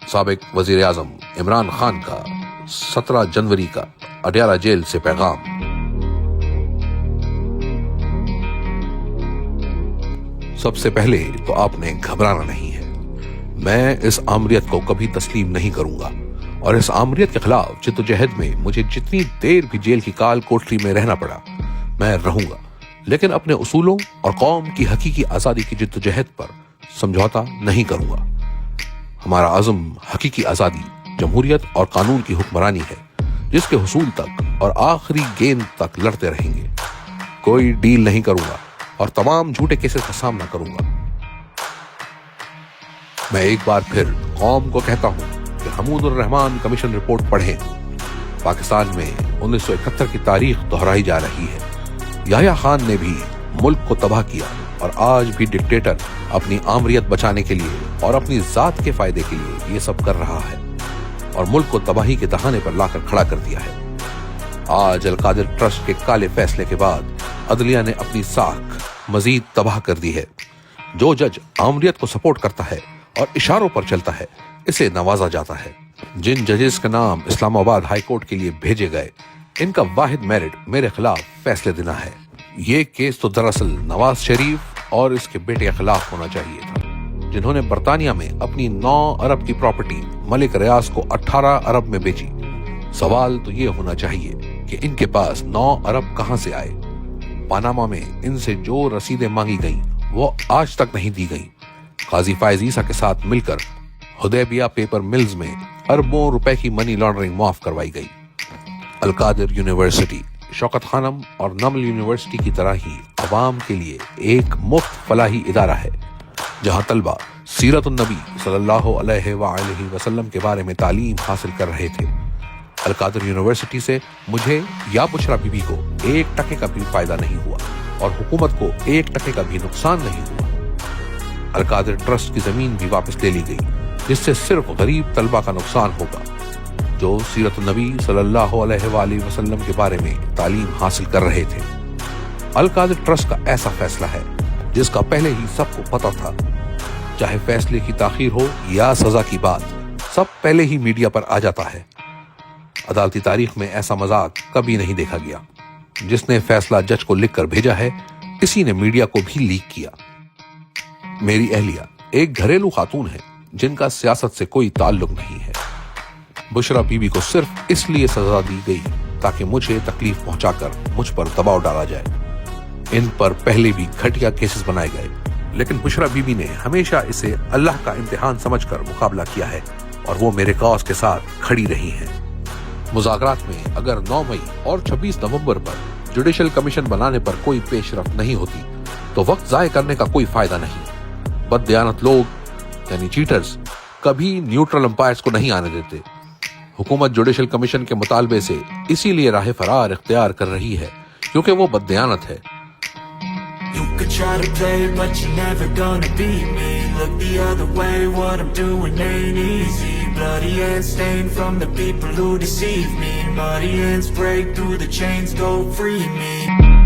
سابق وزیر اعظم عمران خان کا 17 جنوری کا اڈیالہ جیل سے پیغام۔ سب سے پہلے تو آپ نے گھبرانا نہیں ہے۔ میں اس آمریت کو کبھی تسلیم نہیں کروں گا، اور اس آمریت کے خلاف جدوجہد میں مجھے جتنی دیر بھی جیل کی کال کوٹری میں رہنا پڑا میں رہوں گا، لیکن اپنے اصولوں اور قوم کی حقیقی آزادی کی جدوجہد پر سمجھوتا نہیں کروں گا۔ ہمارا عزم حقیقی آزادی، جمہوریت اور قانون کی حکمرانی ہے، جس کے حصول تک اور آخری گیند تک لڑتے رہیں گے۔ کوئی ڈیل نہیں کروں گا اور تمام جھوٹے کیسز کا سامنا کروں گا۔ میں ایک بار پھر قوم کو کہتا ہوں کہ حمود الرحمان کمیشن رپورٹ پڑھیں۔ پاکستان میں 1971 کی تاریخ دہرائی جا رہی ہے۔ یحییٰ خان نے بھی ملک کو تباہ کیا، اور آج بھی ڈکٹیٹر اپنی آمریت بچانے کے لیے اور اپنی ذات کے فائدے کے لیے یہ سب کر رہا ہے، اور ملک کو تباہی کے دہانے پر لا کر کھڑا کر دیا ہے۔ آج القادر ٹرسٹ کے کالے فیصلے کے بعد عدلیہ نے اپنی ساکھ مزید تباہ کر دی ہے۔ جو جج آمریت کو سپورٹ کرتا ہے اور اشاروں پر چلتا ہے، اسے نوازا جاتا ہے۔ جن ججز کا نام اسلام آباد ہائی کورٹ کے لیے بھیجے گئے، ان کا واحد میرٹ میرے خلاف فیصلے دینا ہے۔ یہ کیس تو دراصل نواز شریف اور اس کے بیٹے کے خلاف ہونا چاہیے تھا، جنہوں نے برطانیہ میں اپنی 9 ارب کی پراپرٹی ملک ریاض کو 18 ارب میں بیچی۔ سوال تو یہ ہونا چاہیے کہ ان کے پاس 9 ارب کہاں سے آئے؟ پاناما میں ان سے جو رسیدیں مانگی گئیں وہ آج تک نہیں دی گئیں۔ قاضی فائز عیسیٰ کے ساتھ مل کر حدیبیہ پیپر ملز میں اربوں روپے کی منی لانڈرنگ معاف کروائی گئی۔ القادر یونیورسٹی شوکت خانم اور نمل یونیورسٹی کی طرح ہی عوام کے لیے ایک مفت فلاحی ادارہ ہے، جہاں طلبہ سیرت النبی صلی اللہ علیہ وآلہ وسلم کے بارے میں تعلیم حاصل کر رہے تھے۔ القادر یونیورسٹی سے مجھے یا بشرا بی بی کو 1% کا بھی فائدہ نہیں ہوا، اور حکومت کو 1% کا بھی نقصان نہیں ہوا۔ القادر ٹرسٹ کی زمین بھی واپس لے لی گئی، جس سے صرف غریب طلبہ کا نقصان ہوگا جو سیرت النبی صلی اللہ علیہ وآلہ وسلم کے بارے میں تعلیم حاصل کر رہے تھے۔ القادر ٹرسٹ کا ایسا فیصلہ ہے جس کا پہلے ہی سب کو پتہ تھا۔ چاہے فیصلے کی تاخیر ہو یا سزا کی بات، سب پہلے ہی میڈیا پر آ جاتا ہے۔ عدالتی تاریخ میں ایسا مذاق کبھی نہیں دیکھا گیا۔ جس نے فیصلہ جج کو لکھ کر بھیجا ہے، اسی نے میڈیا کو بھی لیک کیا۔ میری اہلیہ ایک گھریلو خاتون ہے جن کا سیاست سے کوئی تعلق نہیں ہے۔ بشرا بی بی کو صرف اس لیے سزا دی گئی تاکہ مجھے تکلیف پہنچا کر مجھ پر دباؤ ڈالا جائے۔ ان پر پہلے بھی گھٹیا کیسز بنائے گئے، لیکن بشرا بی بی نے ہمیشہ اسے اللہ کا امتحان سمجھ کر مقابلہ کیا ہے، اور وہ میرے کاز کے ساتھ کھڑی رہی ہیں۔ مذاکرات میں اگر 9 مئی اور 26 نومبر پر جوڈیشل کمیشن بنانے پر کوئی پیش رفت نہیں ہوتی تو وقت ضائع کرنے کا کوئی فائدہ نہیں۔ بد دیانت لوگ یعنی چیٹرز کبھی نیوٹرل امپائرز کو نہیں آنے دیتے۔ حکومت جوڈیشل کمیشن کے مطالبے سے اسی لیے راہ فرار اختیار کر رہی ہے کیونکہ وہ بد دیانت ہے۔ You could try to play but you're never gonna beat me. Look the other way, what I'm doing ain't easy. Bloody hands stained from the people who deceive me. Muddy hands break through the chains, go free me.